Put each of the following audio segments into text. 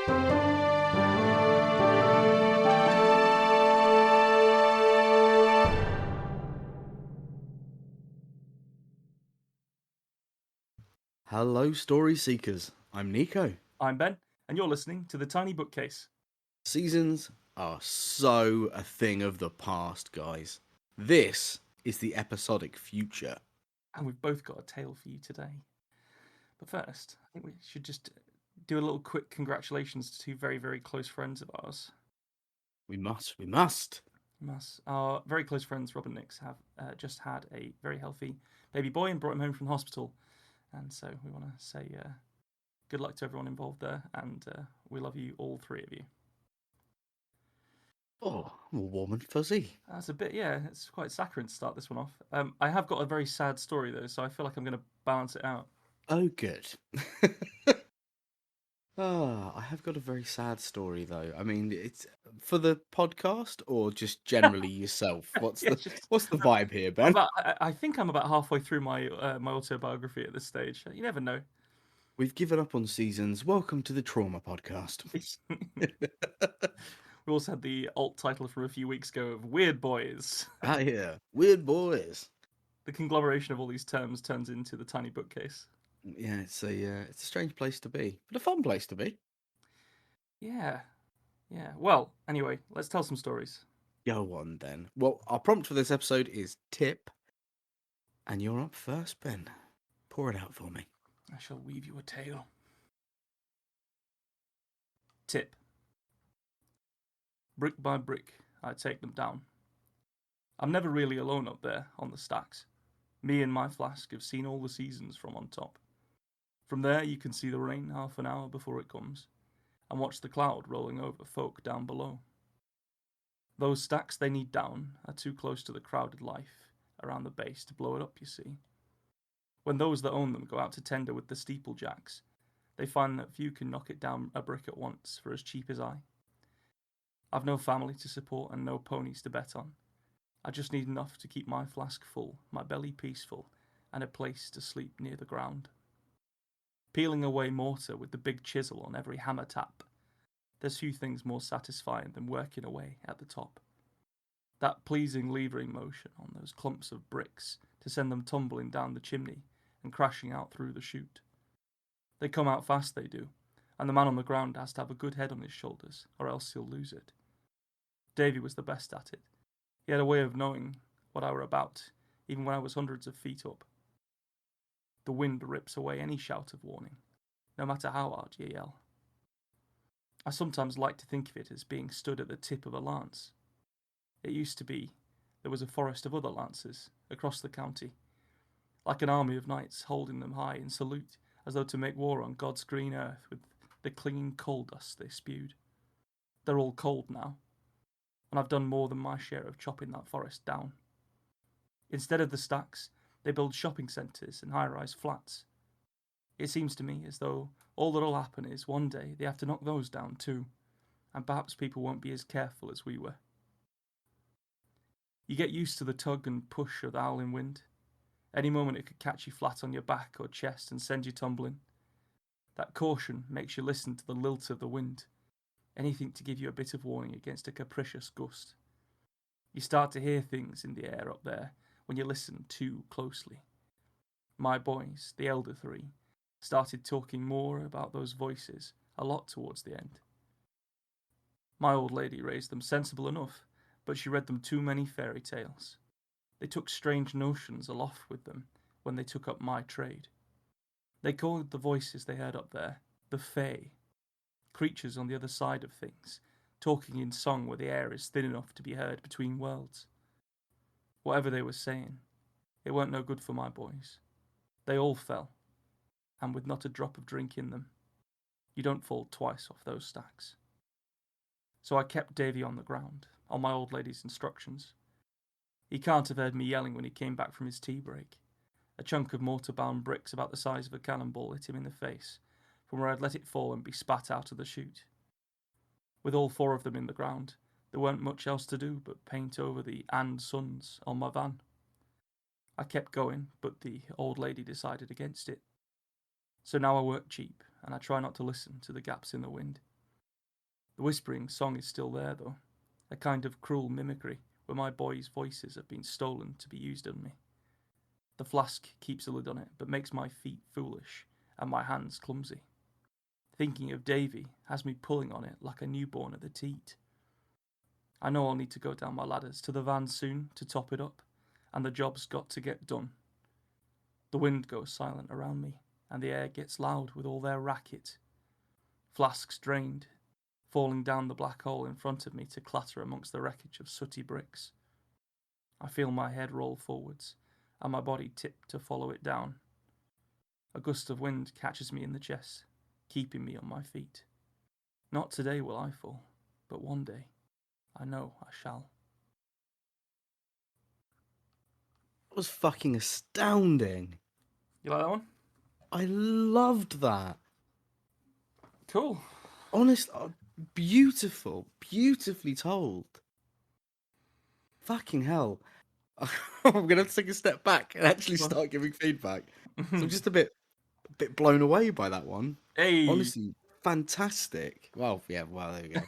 Hello, story seekers. I'm Nico. I'm Ben, and you're listening to The Tiny Bookcase. Seasons are so a thing of the past, guys. This is the episodic future. And we've both got a tale for you today. But first, I think we should just do a little quick congratulations to two very, very close friends of ours. We must. Our very close friends, Rob and Nix, have just had a very healthy baby boy and brought him home from the hospital. And so we want to say good luck to everyone involved there, and we love you, all three of you. Oh, I'm all warm and fuzzy. That's a bit, yeah, it's quite saccharine to start this one off. I have got a very sad story, though, so I feel like I'm going to balance it out. Oh, good. I have got a very sad story, though. I mean, it's for the podcast or just generally yourself. What's Yeah, what's the vibe here, Ben? I think I'm about halfway through my my autobiography at this stage. You never know. We've given up on seasons. Welcome to the Trauma Podcast. We also had the alt title from a few weeks ago of Weird Boys. Ah, yeah. Weird boys. The conglomeration of all these terms turns into the Tiny Bookcase. Yeah, it's a strange place to be, but a fun place to be. Yeah. Well, anyway, let's tell some stories. Go on then. Well, our prompt for this episode is tip, and you're up first, Ben. Pour it out for me. I shall weave you a tale. Tip. Brick by brick, I take them down. I'm never really alone up there on the stacks. Me and my flask have seen all the seasons from on top. From there you can see the rain half an hour before it comes, and watch the cloud rolling over folk down below. Those stacks they need down are too close to the crowded life around the base to blow it up, you see. When those that own them go out to tender with the steeplejacks, they find that few can knock it down a brick at once for as cheap as I. I've no family to support and no ponies to bet on. I just need enough to keep my flask full, my belly peaceful, and a place to sleep near the ground. Peeling away mortar with the big chisel on every hammer tap, there's few things more satisfying than working away at the top. That pleasing levering motion on those clumps of bricks to send them tumbling down the chimney and crashing out through the chute. They come out fast, they do, and the man on the ground has to have a good head on his shoulders, or else he'll lose it. Davy was the best at it. He had a way of knowing what I were about, even when I was hundreds of feet up. The wind rips away any shout of warning, no matter how hard you yell. I sometimes like to think of it as being stood at the tip of a lance. It used to be there was a forest of other lances across the county, like an army of knights holding them high in salute as though to make war on God's green earth with the clinging coal dust they spewed. They're all cold now, and I've done more than my share of chopping that forest down. Instead of the stacks, they build shopping centres and high-rise flats. It seems to me as though all that'll happen is one day they have to knock those down too, and perhaps people won't be as careful as we were. You get used to the tug and push of the howling wind. Any moment it could catch you flat on your back or chest and send you tumbling. That caution makes you listen to the lilt of the wind, anything to give you a bit of warning against a capricious gust. You start to hear things in the air up there when you listen too closely. My boys, the elder three, started talking more about those voices a lot towards the end. My old lady raised them sensible enough, but she read them too many fairy tales. They took strange notions aloft with them when they took up my trade. They called the voices they heard up there the Fae, creatures on the other side of things, talking in song where the air is thin enough to be heard between worlds. Whatever they were saying, it weren't no good for my boys. They all fell, and with not a drop of drink in them. You don't fall twice off those stacks. So I kept Davy on the ground, on my old lady's instructions. He can't have heard me yelling when he came back from his tea break. A chunk of mortar-bound bricks about the size of a cannonball hit him in the face, from where I'd let it fall and be spat out of the chute. With all four of them in the ground, there weren't much else to do but paint over the "and sons" on my van. I kept going, but the old lady decided against it. So now I work cheap, and I try not to listen to the gaps in the wind. The whispering song is still there, though, a kind of cruel mimicry where my boys' voices have been stolen to be used on me. The flask keeps a lid on it, but makes my feet foolish and my hands clumsy. Thinking of Davy has me pulling on it like a newborn at the teat. I know I'll need to go down my ladders to the van soon to top it up, and the job's got to get done. The wind goes silent around me, and the air gets loud with all their racket. Flasks drained, falling down the black hole in front of me to clatter amongst the wreckage of sooty bricks. I feel my head roll forwards, and my body tip to follow it down. A gust of wind catches me in the chest, keeping me on my feet. Not today will I fall, but one day I know I shall. It was fucking astounding. You like that one? I loved that. Cool. Honest, beautiful, beautifully told. Fucking hell. I'm gonna have to take a step back and actually Well. start giving feedback. So I'm just a bit blown away by that one. Hey. Honestly, fantastic. Well, yeah, well, there we go.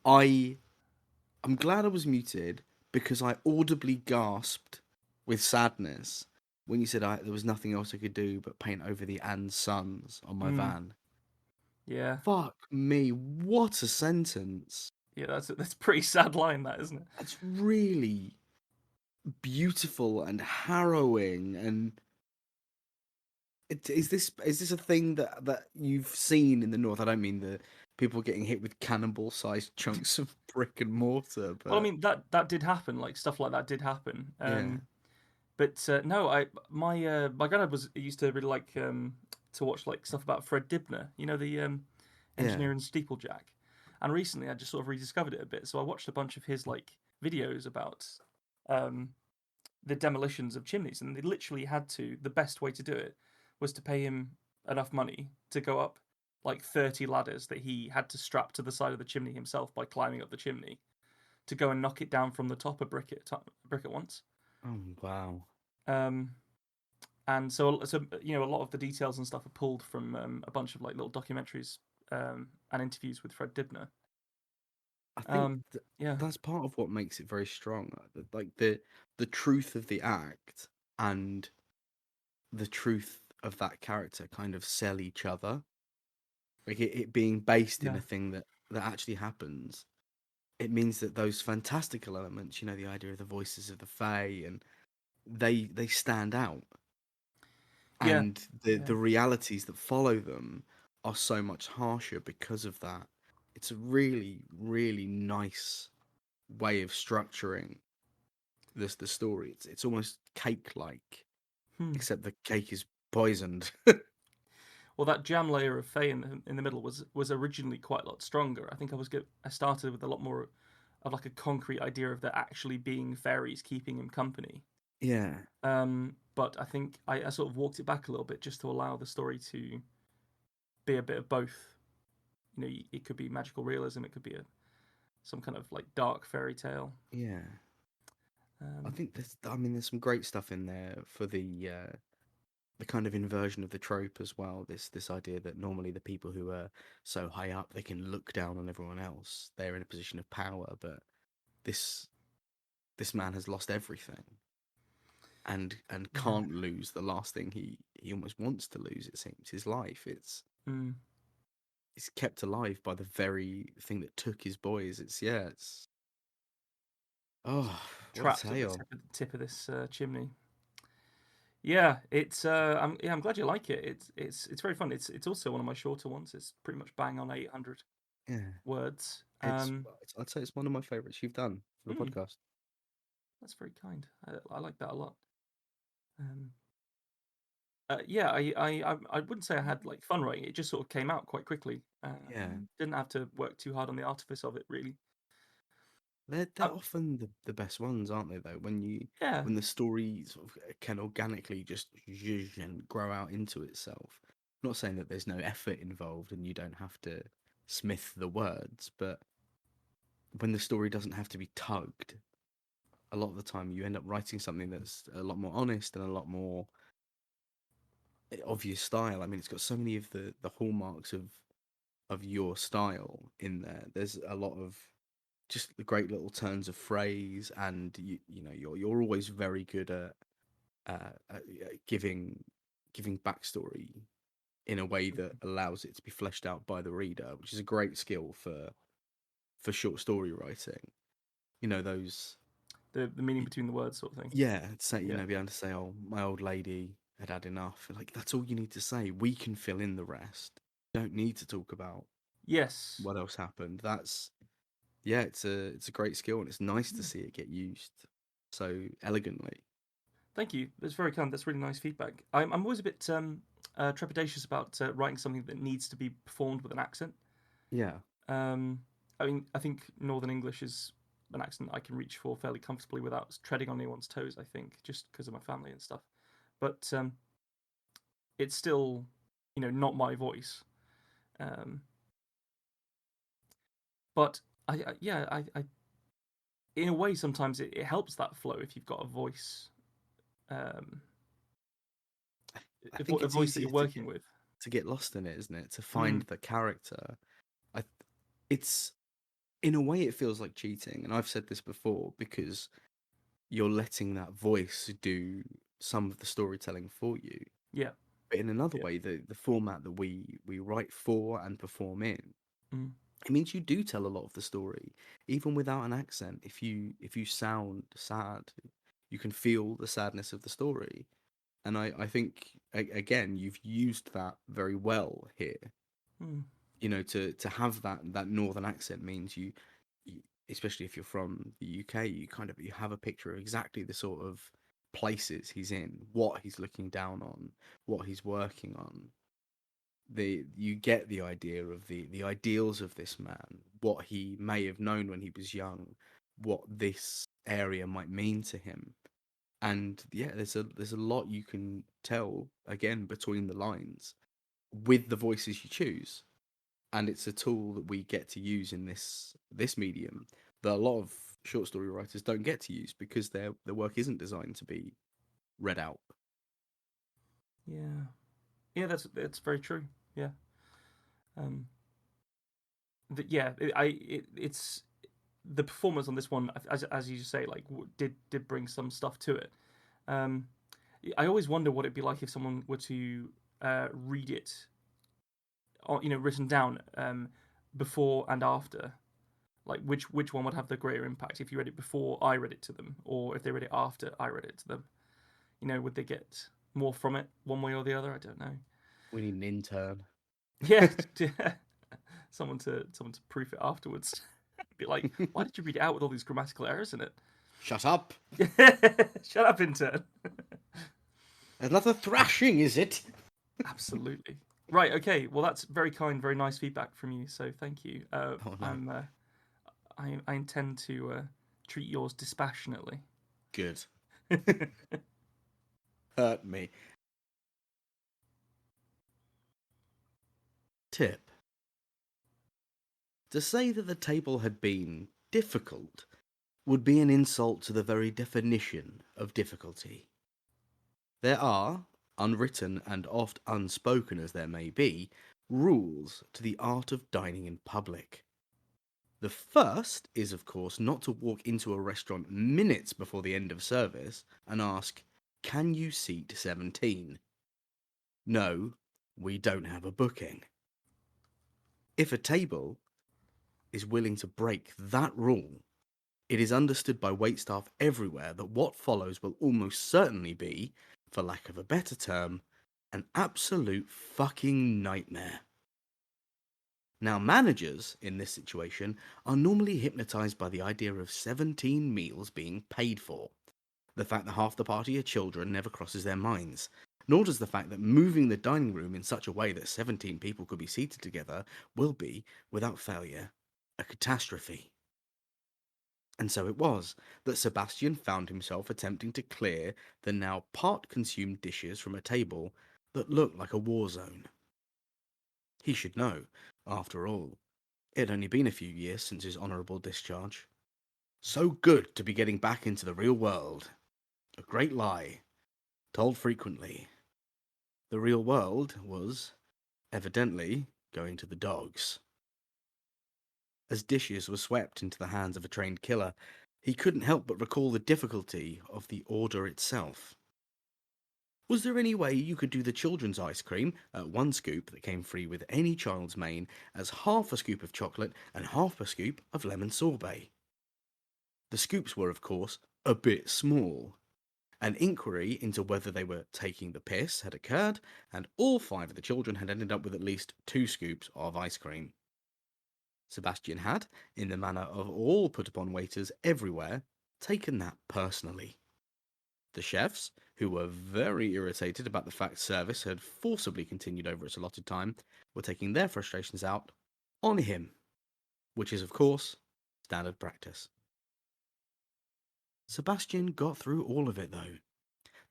I I'm glad I was muted because I audibly gasped with sadness when you said there was nothing else I could do but paint over the "and sons" on my Mm, van. yeah. Fuck me, what a sentence. Yeah, that's a pretty sad line, that, isn't it? That's really beautiful and harrowing. And is this a thing that you've seen in the north? I don't mean the people getting hit with cannonball-sized chunks of brick and mortar, Well, I but mean that did happen. Like stuff like that did happen. yeah, But no, my granddad was used to really like to watch like stuff about Fred Dibner. You know the yeah, engineer in Steeplejack. And recently, I just sort of rediscovered it a bit. So I watched a bunch of his like videos about um, the demolitions of chimneys, and they literally had to. The best way to do it was to pay him enough money to go up like 30 ladders that he had to strap to the side of the chimney himself by climbing up the chimney to go and knock it down from the top a brick at once. oh wow. Um, and so you know a lot of the details and stuff are pulled from a bunch of like little documentaries and interviews with Fred Dibner. I think Um, yeah, that's part of what makes it very strong. Like the truth of the act and the truth of that character kind of sell each other. Like it being based in yeah, a thing that actually happens. It means that those fantastical elements, the idea of the voices of the Fae, and they stand out, yeah, and the yeah. the realities that follow them are so much harsher because of that. It's a really, really nice way of structuring the story. It's almost cake like, Hmm. except the cake is poisoned. Well, that jam layer of Fae in the middle was originally quite a lot stronger. I think I started with a lot more of like a concrete idea of there actually being fairies keeping him company. Yeah, But I think I sort of walked it back a little bit just to allow the story to be a bit of both. You know, it could be magical realism, it could be some kind of like dark fairy tale. yeah. I Um, think there's some great stuff in there for the kind of inversion of the trope as well. This idea that normally the people who are so high up they can look down on everyone else. They're in a position of power, but this this man has lost everything and yeah. can't lose the last thing he almost wants to lose. It seems his life. Mm. It's kept alive by the very thing that took his boys. It's oh, what a Trapped at the tale. tip of this chimney. Yeah, I'm glad you like it. It's very fun. It's also one of my shorter ones. It's pretty much bang on 800 Yeah, words. I'd say it's one of my favorites you've done for the Mm, podcast. that's very kind. I like that a lot. Um, yeah, I wouldn't say I had like fun writing. It just sort of came out quite quickly. Yeah, Didn't have to work too hard on the artifice of it, really. they're Um, often the best ones, aren't they? Though yeah, when the story sort of can organically just zhuzh and grow out into itself. I'm not saying that there's no effort involved and you don't have to smith the words, but when the story doesn't have to be tugged, a lot of the time you end up writing something that's a lot more honest and a lot more of your style. I mean, it's got so many of the hallmarks of your style in there. There's a lot of just the great little turns of phrase, and you're always very good at giving backstory in a way that allows it to be fleshed out by the reader, which is a great skill for short story writing. Those. The meaning between the words sort of thing. Yeah, say, Yeah. be able to say, "Oh, my old lady had enough." Like, that's all you need to say. We can fill in the rest. You don't need to talk about Yes. what else happened. That's Yeah, it's a great skill, and it's nice to see it get used so elegantly. Thank you. That's very kind. That's really nice feedback. I'm always a bit trepidatious about writing something that needs to be performed with an accent. Yeah, Um, I mean, I think Northern English is an accent I can reach for fairly comfortably without treading on anyone's toes. I think just because of my family and stuff. But it's still, not my voice. Um, but I in a way sometimes it helps that flow if you've got a voice, um, I think a it's voice that easier you're working with. to get lost in it, isn't it? To find Mm, the character. I it's In a way it feels like cheating, and I've said this before, because you're letting that voice do some of the storytelling for you. yeah, But in another yeah. way, the format that we write for and perform in, Mm, it means you do tell a lot of the story, even without an accent. If you sound sad, you can feel the sadness of the story. And I think again, you've used that very well here. mm, To have that northern accent means you, especially if you're from the UK, you have a picture of exactly the sort of places he's in, what he's looking down on, what he's working on. You get the idea of the ideals of this man, what he may have known when he was young, what this area might mean to him. And yeah, there's a lot you can tell, again, between the lines, with the voices you choose. And it's a tool that we get to use in this medium that a lot of short story writers don't get to use, because their work isn't designed to be read out. yeah, yeah. That's very true. Yeah. Um, yeah. It's the performance on this one, as you say, like did bring some stuff to it. Um, I always wonder what it'd be like if someone were to read it, or written down, before and after. Like which one would have the greater impact if you read it before I read it to them, or if they read it after I read it to them? Would they get more from it one way or the other? I don't know. We need an intern. Yeah, someone to proof it afterwards. Be like, why did you read it out with all these grammatical errors in it? Shut up. Shut up, intern. Another thrashing, is it? Absolutely. Right. Okay. Well, that's very kind, very nice feedback from you. So thank you. Oh no. I intend to treat yours dispassionately. Good. Hurt me. Tip. To say that the table had been difficult would be an insult to the very definition of difficulty. There are, unwritten and oft unspoken as there may be, rules to the art of dining in public. The first is, of course, not to walk into a restaurant minutes before the end of service and ask, "Can you seat 17?" No, we don't have a booking. If a table is willing to break that rule, it is understood by waitstaff everywhere that what follows will almost certainly be, for lack of a better term, an absolute fucking nightmare. Now, managers in this situation are normally hypnotized by the idea of 17 meals being paid for. The fact that half the party are children never crosses their minds, nor does the fact that moving the dining room in such a way that 17 people could be seated together will be, without failure, a catastrophe. And so it was that Sebastian found himself attempting to clear the now part consumed dishes from a table that looked like a war zone. He should know, after all, it had only been a few years since his honourable discharge. So good to be getting back into the real world. A great lie, told frequently. The real world was, evidently, going to the dogs. As dishes were swept into the hands of a trained killer, he couldn't help but recall the difficulty of the order itself. Was there any way you could do the children's ice cream, 1 scoop that came free with any child's main, as half a scoop of chocolate and half a scoop of lemon sorbet? The scoops were, of course, a bit small. An inquiry into whether they were taking the piss had occurred, and all 5 of the children had ended up with at least 2 scoops of ice cream. Sebastian had, in the manner of all put-upon waiters everywhere, taken that personally. The chefs, who were very irritated about the fact service had forcibly continued over its allotted time, were taking their frustrations out on him, which is, of course, standard practice. Sebastian got through all of it, though.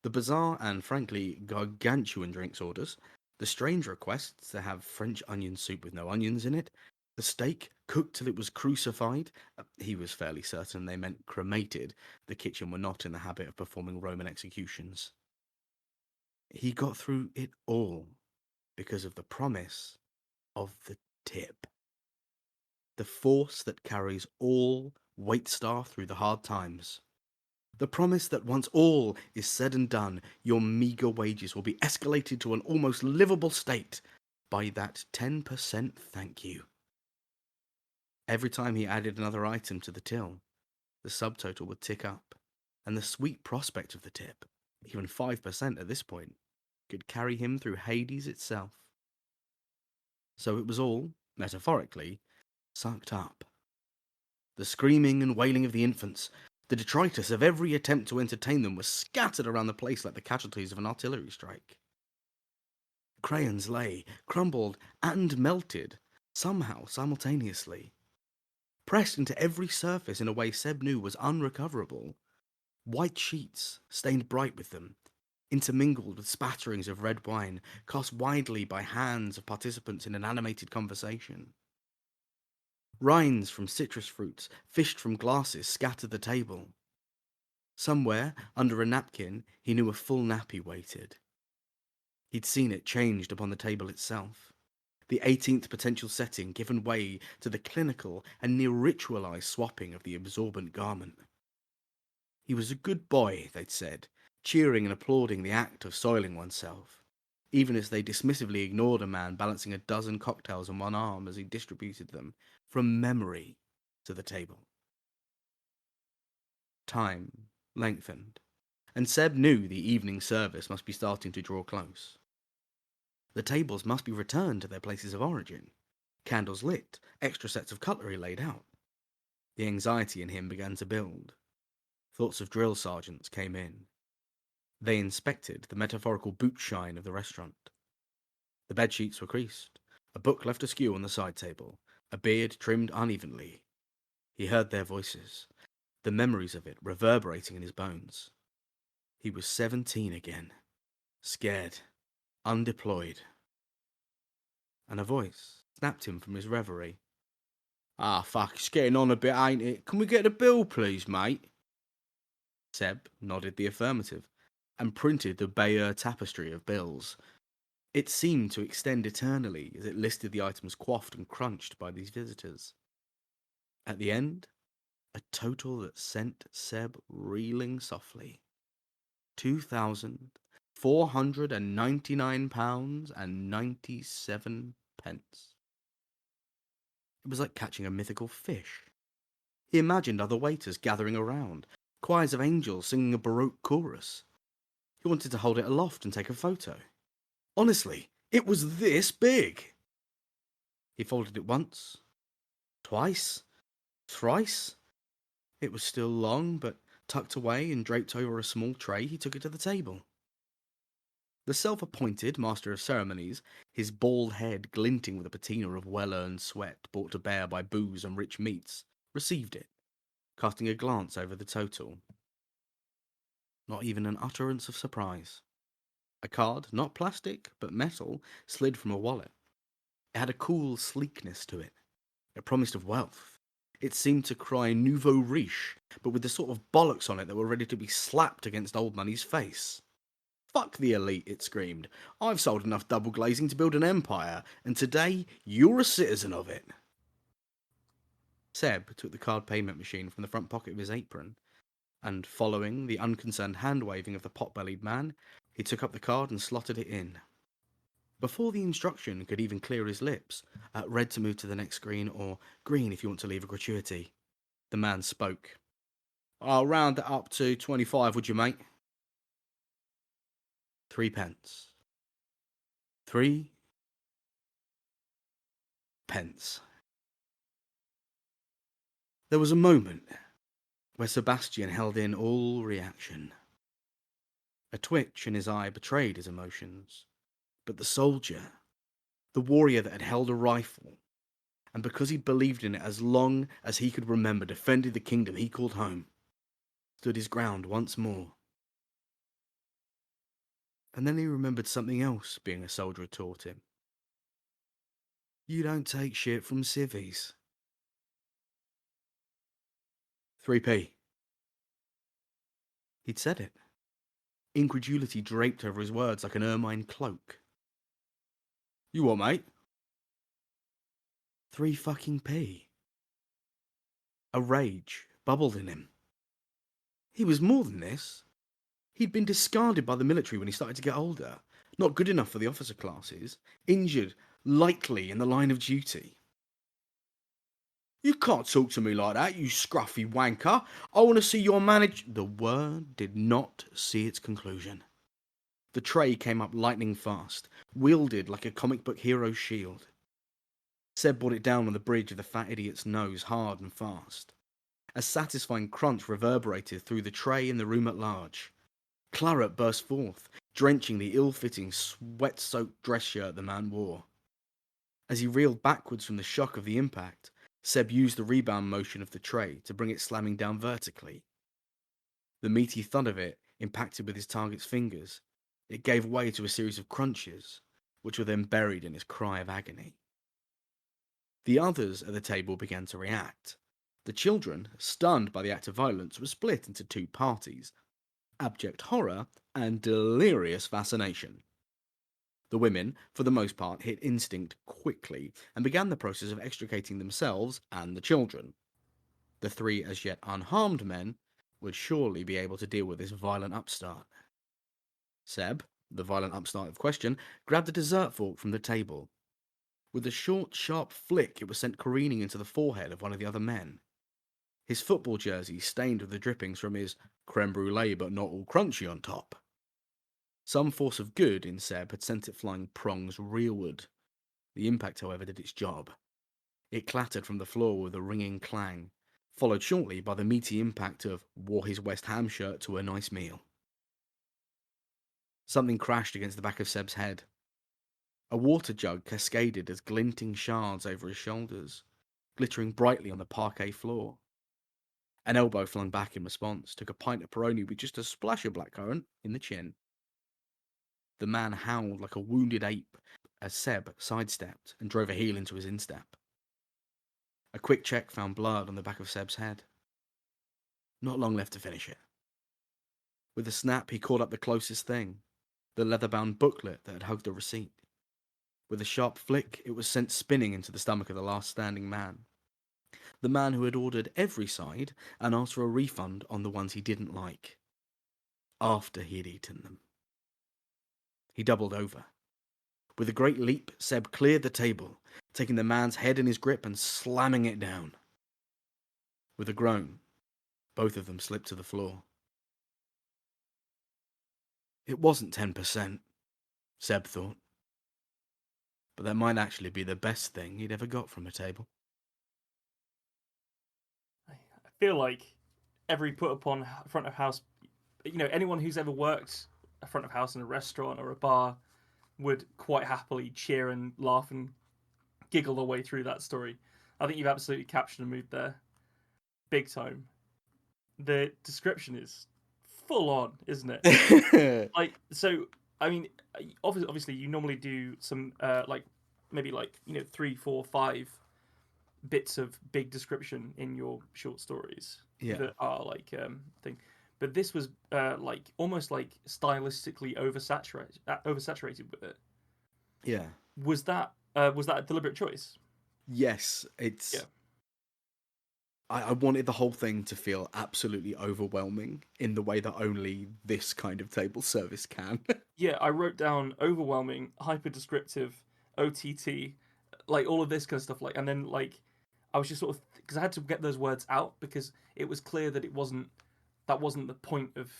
The bizarre and frankly gargantuan drinks orders, the strange requests to have French onion soup with no onions in it, the steak cooked till it was crucified. He was fairly certain they meant cremated. The kitchen were not in the habit of performing Roman executions. He got through it all because of the promise of the tip. The force that carries all waitstaff through the hard times. The promise that once all is said and done, your meagre wages will be escalated to an almost livable state by that 10% thank you. Every time he added another item to the till, the subtotal would tick up, and the sweet prospect of the tip, even 5% at this point, could carry him through Hades itself. So it was all, metaphorically, sucked up. The screaming and wailing of the infants, the detritus of every attempt to entertain them was scattered around the place like the casualties of an artillery strike. Crayons lay, crumbled, and melted, somehow simultaneously. Pressed into every surface in a way Seb knew was unrecoverable. White sheets, stained bright with them, intermingled with spatterings of red wine, cast widely by hands of participants in an animated conversation. Rinds from citrus fruits, fished from glasses, scattered the table. Somewhere, under a napkin, he knew a full nappy waited. He'd seen it changed upon the table itself. The 18th potential setting given way to the clinical and near ritualized swapping of the absorbent garment. He was a good boy, they'd said, cheering and applauding the act of soiling oneself, even as they dismissively ignored a man balancing a dozen cocktails on one arm as he distributed them, from memory, to the table. Time lengthened, and Seb knew the evening service must be starting to draw close. The tables must be returned to their places of origin, candles lit, extra sets of cutlery laid out. The anxiety in him began to build. Thoughts of drill sergeants came in. They inspected the metaphorical boot shine of the restaurant. The bedsheets were creased, a book left askew on the side table, a beard trimmed unevenly. He heard their voices, the memories of it reverberating in his bones. He was 17 again, scared, undeployed. And a voice snapped him from his reverie. "Ah, fuck, it's getting on a bit, ain't it? Can we get a bill, please, mate?" Seb nodded the affirmative, and printed the Bayeux tapestry of bills. It seemed to extend eternally as it listed the items quaffed and crunched by these visitors. At the end, a total that sent Seb reeling softly. £2,499.97. It was like catching a mythical fish. He imagined other waiters gathering around, choirs of angels singing a Baroque chorus. He wanted to hold it aloft and take a photo. Honestly, it was this big. He folded it once, twice, thrice. It was still long, but tucked away and draped over a small tray, he took it to the table. The self-appointed master of ceremonies, his bald head glinting with a patina of well-earned sweat brought to bear by booze and rich meats, received it, casting a glance over the total. Not even an utterance of surprise. A card, not plastic, but metal, slid from a wallet. It had a cool sleekness to it. It promised of wealth. It seemed to cry nouveau riche, but with the sort of bollocks on it that were ready to be slapped against old money's face. Fuck the elite, it screamed. I've sold enough double glazing to build an empire, and today you're a citizen of it. Seb took the card payment machine from the front pocket of his apron, and following the unconcerned hand waving of the pot-bellied man, he took up the card and slotted it in. Before the instruction could even clear his lips, red to move to the next screen or green if you want to leave a gratuity, the man spoke. I'll round it up to 25, would you, mate? 3 pence. 3 pence. There was a moment where Sebastian held in all reaction. A twitch in his eye betrayed his emotions, but the soldier, the warrior that had held a rifle, and because he believed in it as long as he could remember, defended the kingdom he called home, stood his ground once more. And then he remembered something else being a soldier had taught him. You don't take shit from civvies. 3p. He'd said it. Incredulity draped over his words like an ermine cloak. You what, mate? 3 fucking p. A rage bubbled in him. He was more than this. He'd been discarded by the military when he started to get older, not good enough for the officer classes, injured lightly in the line of duty. You can't talk to me like that, you scruffy wanker. I want to see your manage... The word did not see its conclusion. The tray came up lightning fast, wielded like a comic book hero's shield. Seb brought it down on the bridge of the fat idiot's nose hard and fast. A satisfying crunch reverberated through the tray and the room at large. Claret burst forth, drenching the ill-fitting, sweat-soaked dress shirt the man wore. As he reeled backwards from the shock of the impact, Seb used the rebound motion of the tray to bring it slamming down vertically. The meaty thud of it impacted with his target's fingers. It gave way to a series of crunches, which were then buried in his cry of agony. The others at the table began to react. The children, stunned by the act of violence, were split into 2 parties: abject horror and delirious fascination. The women, for the most part, hit instinct quickly and began the process of extricating themselves and the children. The 3 as yet unharmed men would surely be able to deal with this violent upstart. Seb, the violent upstart of question, grabbed a dessert fork from the table. With a short, sharp flick, it was sent careening into the forehead of one of the other men. His football jersey stained with the drippings from his creme brulee but not all crunchy on top. Some force of good in Seb had sent it flying prongs rearward. The impact, however, did its job. It clattered from the floor with a ringing clang, followed shortly by the meaty impact of wore his West Ham shirt to a nice meal. Something crashed against the back of Seb's head. A water jug cascaded as glinting shards over his shoulders, glittering brightly on the parquet floor. An elbow flung back in response took a pint of Peroni with just a splash of blackcurrant in the chin. The man howled like a wounded ape as Seb sidestepped and drove a heel into his instep. A quick check found blood on the back of Seb's head. Not long left to finish it. With a snap, he caught up the closest thing, the leather-bound booklet that had hugged the receipt. With a sharp flick, it was sent spinning into the stomach of the last standing man. The man who had ordered every side and asked for a refund on the ones he didn't like. After he had eaten them. He doubled over. With a great leap, Seb cleared the table, taking the man's head in his grip and slamming it down. With a groan, both of them slipped to the floor. It wasn't 10%, Seb thought. But that might actually be the best thing he'd ever got from a table. I feel like every put upon front of house, anyone who's ever worked a front of house in a restaurant or a bar would quite happily cheer and laugh and giggle their way through that story. I think you've absolutely captured a mood there. Big time. The description is full on, isn't it? Obviously you normally do some maybe 3, 4, 5 bits of big description in your short stories Yeah. that are thing. but this was like almost like stylistically oversaturated with it. Yeah. Was that a deliberate choice? Yes, Yeah. I wanted the whole thing to feel absolutely overwhelming in the way that only this kind of table service can. Yeah, I wrote down overwhelming, hyper descriptive, OTT, like all of this kind of stuff. Like, and then like, I was just sort of because I had to get those words out because it was clear that that wasn't the point of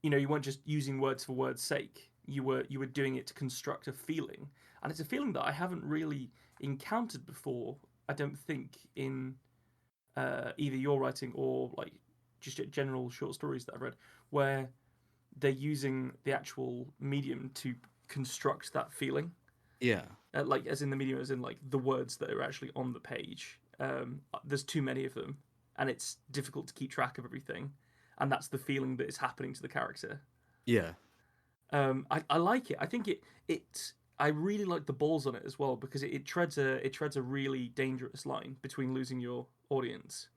you weren't just using words for words' sake. You were doing it to construct a feeling, and it's a feeling that I haven't really encountered before. I don't think in either your writing or like just general short stories that I've read, where they're using the actual medium to construct that feeling. Yeah. Like as in the medium, as in like the words that are actually on the page. There's too many of them, and it's difficult to keep track of everything, and that's the feeling that is happening to the character. Yeah. I like it. I think it I really like the balls on it as well because it treads a really dangerous line between losing your audience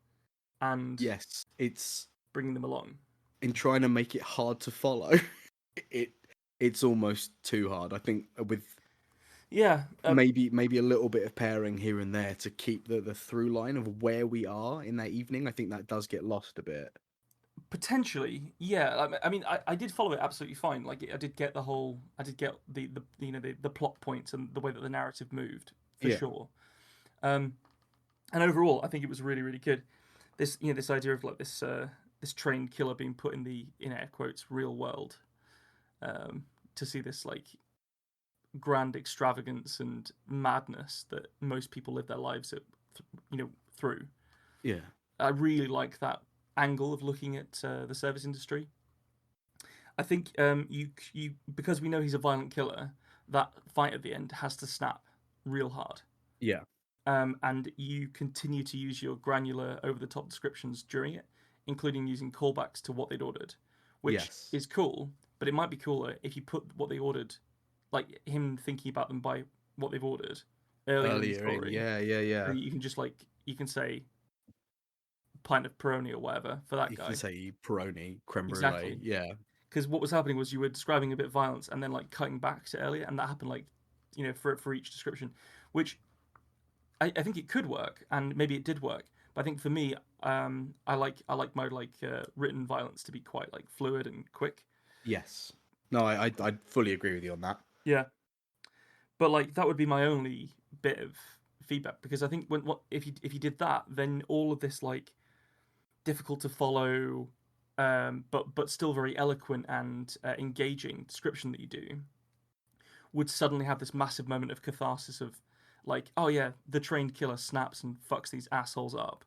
and Yes. It's bringing them along. in trying to make it hard to follow. it it's almost too hard. I think with Yeah, maybe a little bit of pairing here and there to keep the through line of where we are in that evening. I think that does get lost a bit. potentially, yeah. I mean, I did follow it absolutely fine. Like, I did get I did get the plot points and the way that the narrative moved for Yeah. sure. Um, and overall, I think it was really, really good. This idea of like this trained killer being put in the in air quotes real world, to see this like grand extravagance and madness that most people live their lives through. Yeah. I really like that angle of looking at the service industry. I think you because we know he's a violent killer, that fight at the end has to snap real hard. Yeah. And you continue to use your granular, over the top descriptions during it, including using callbacks to what they'd ordered, which Yes. is cool. But it might be cooler if you put what they ordered, like him thinking about them by what they've ordered, earlier in the Earlier in, story. yeah, yeah, So yeah. you can just like you can say pint of Peroni or whatever for that You can guy. say Peroni, creme brulee, Exactly. yeah. Because what was happening was you were describing a bit of violence and then like cutting back to earlier, and that happened like for each description, which I think it could work, and maybe it did work. But I think for me, I like my written violence to be quite like fluid and quick. Yes. No, I fully agree with you on that. Yeah, but like that would be my only bit of feedback because I think when what if you did that, then all of this like difficult to follow, but still very eloquent and engaging description that you do would suddenly have this massive moment of catharsis of like, oh yeah, the trained killer snaps and fucks these assholes up,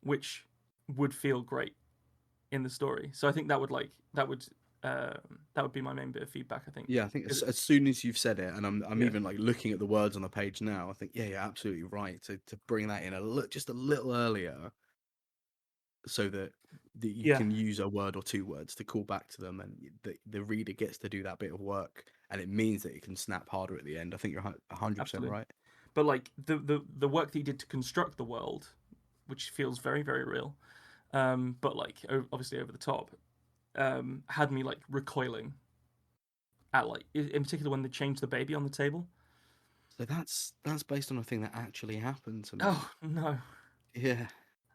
which would feel great in the story. So I think uh, that would be my main bit of feedback. I think Yeah, I think 'cause as soon as you've said it, and I'm yeah, even like looking at the words on the page now, I think yeah, you're absolutely right to bring that in just a little earlier, so that you yeah, can use a word or two words to call back to them, and the reader gets to do that bit of work, and it means that it can snap harder at the end. I think you're 100% absolutely. right. But like the work that you did to construct the world, which feels very very real, but like obviously over the top, had me like recoiling at like in particular when they changed the baby on the table. So that's based on a thing that actually happened to me. Oh no! Yeah.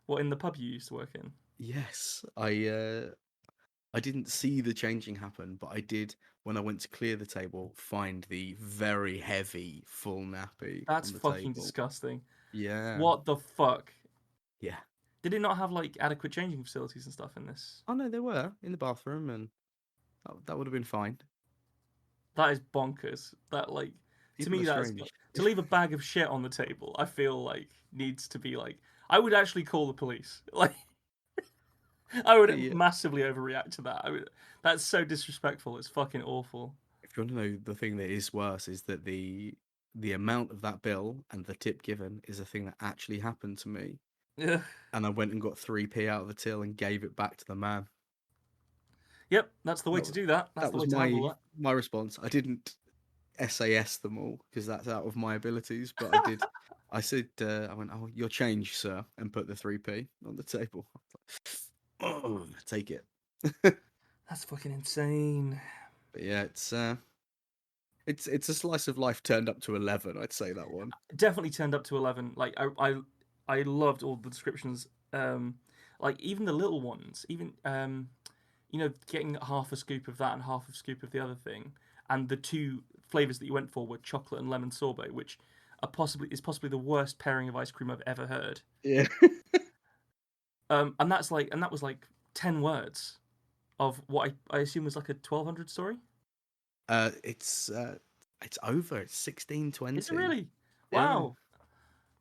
What in the pub you used to work in? Yes. I didn't see the changing happen, but I did when I went to clear the table find the very heavy full nappy That's on the fucking table. disgusting. Yeah. What the fuck? Yeah. Did it not have like adequate changing facilities and stuff in this? Oh no, they were in the bathroom, and that would have been fine. That is bonkers. That like to People are me that is strange. to leave a bag of shit on the table. I feel like needs to be like I would actually call the police. Like I would Yeah. massively overreact to that. That's so disrespectful. It's fucking awful. If you want to know the thing that is worse is that the amount of that bill and the tip given is a thing that actually happened to me, Ugh. and I went and got 3p out of the till and gave it back to the man. Yep, that's the way That to was do that. That's that the was way to handle that. my response. I didn't SAS them all because that's out of my abilities. But I did. I said, I went, "Oh, your change, sir," and put the 3p on the table. Oh, take it. That's fucking insane. But yeah, it's a slice of life turned up to 11. I'd say that one. Definitely turned up to 11. Like I loved all the descriptions. Like even the little ones, even getting half a scoop of that and half a scoop of the other thing, and the two flavors that you went for were chocolate and lemon sorbet, which is possibly the worst pairing of ice cream I've ever heard. Yeah. And that was like 10 words of what I assume was like a 1200 story. It's over. It's 1620. Is it really? Yeah. Wow,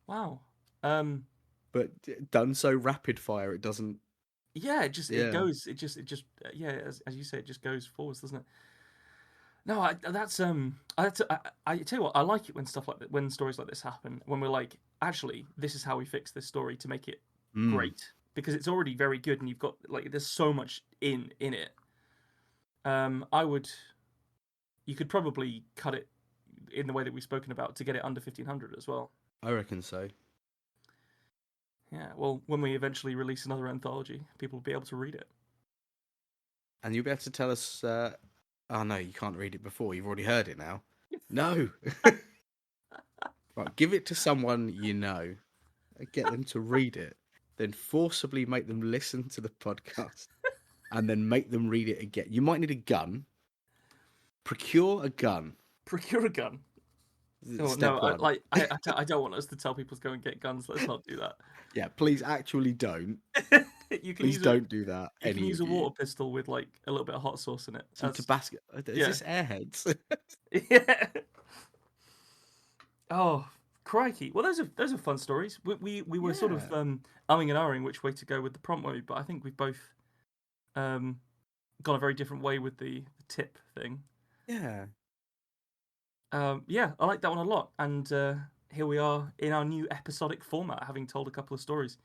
wow. Um, But done so rapid fire, it doesn't. yeah, it Yeah. goes, yeah, as you say, it just goes forwards, doesn't it? No, I tell you what, I like it when stuff like that, when stories like this happen, when we're like, actually, this is how we fix this story to make it Mm, great because it's already very good and you've got like there's so much in it. I would, you could probably cut it in the way that we've spoken about to get it under 1500 as well. I reckon so. Yeah, well, when we eventually release another anthology, people will be able to read it. And you'll be able to tell us. Oh no, you can't read it before. You've already heard it now. No. Right, give it to someone you know. Get them to read it. Then forcibly make them listen to the podcast, and then make them read it again. You might need a gun. Procure a gun. Procure a gun. Oh no, Step one. I don't want us to tell people to go and get guns. Let's not do that. Yeah, please actually don't. you can Please use a don't do that, you can any use of a you. water pistol with like a little bit of hot sauce in it. Some That's Tabasco. Is yeah. this Airheads? Yeah. Oh, crikey. Well, those are fun stories. We were sort of Yeah. umming and ahhing which way to go with the prompt, weren't we? But I think we've both um gone a very different way with the tip thing. Yeah. Yeah, I like that one a lot. And here we are in our new episodic format, having told a couple of stories.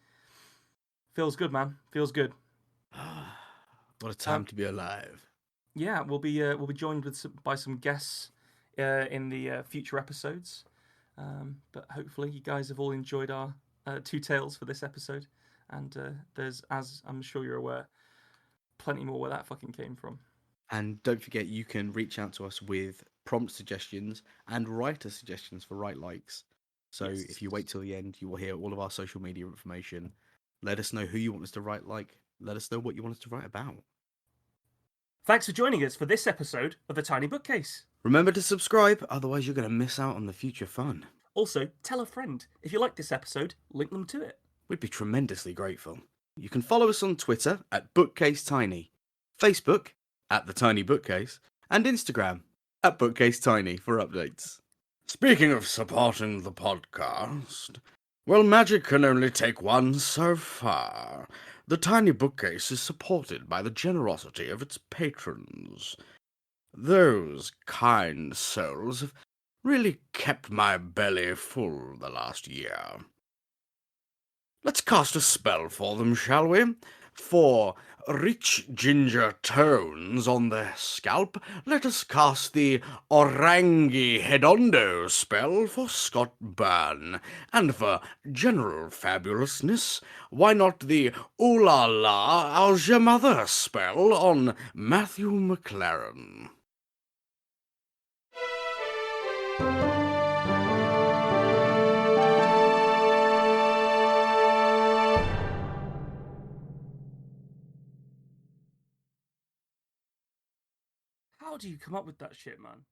Feels good, man. Feels good. What a Um, time to be alive. yeah, we'll be joined by some guests in the future episodes. But hopefully, you guys have all enjoyed our two tales for this episode. And there's, as I'm sure you're aware, plenty more where that fucking came from. And don't forget, you can reach out to us with prompt suggestions and writer suggestions for Right Likes. So Yes. if you wait till the end, you will hear all of our social media information. Let us know who you want us to write like. Let us know what you want us to write about. Thanks for joining us for this episode of The Tiny Bookcase. Remember to subscribe, otherwise you're going to miss out on the future fun. Also, tell a friend. If you like this episode, link them to it. We'd be tremendously grateful. You can follow us on Twitter at BookcaseTiny, Facebook at The Tiny Bookcase, and Instagram at BookcaseTiny for updates. Speaking of supporting the podcast, well, magic can only take one so far. The Tiny Bookcase is supported by the generosity of its patrons. Those kind souls have really kept my belly full the last year. Let's cast a spell for them, shall we? For rich ginger tones on their scalp, let us cast the Orangi Hedondo spell for Scott Byrne. And for general fabulousness, why not the Ooh La La How's Your Mother spell on Matthew McLaren? How do you come up with that shit, man?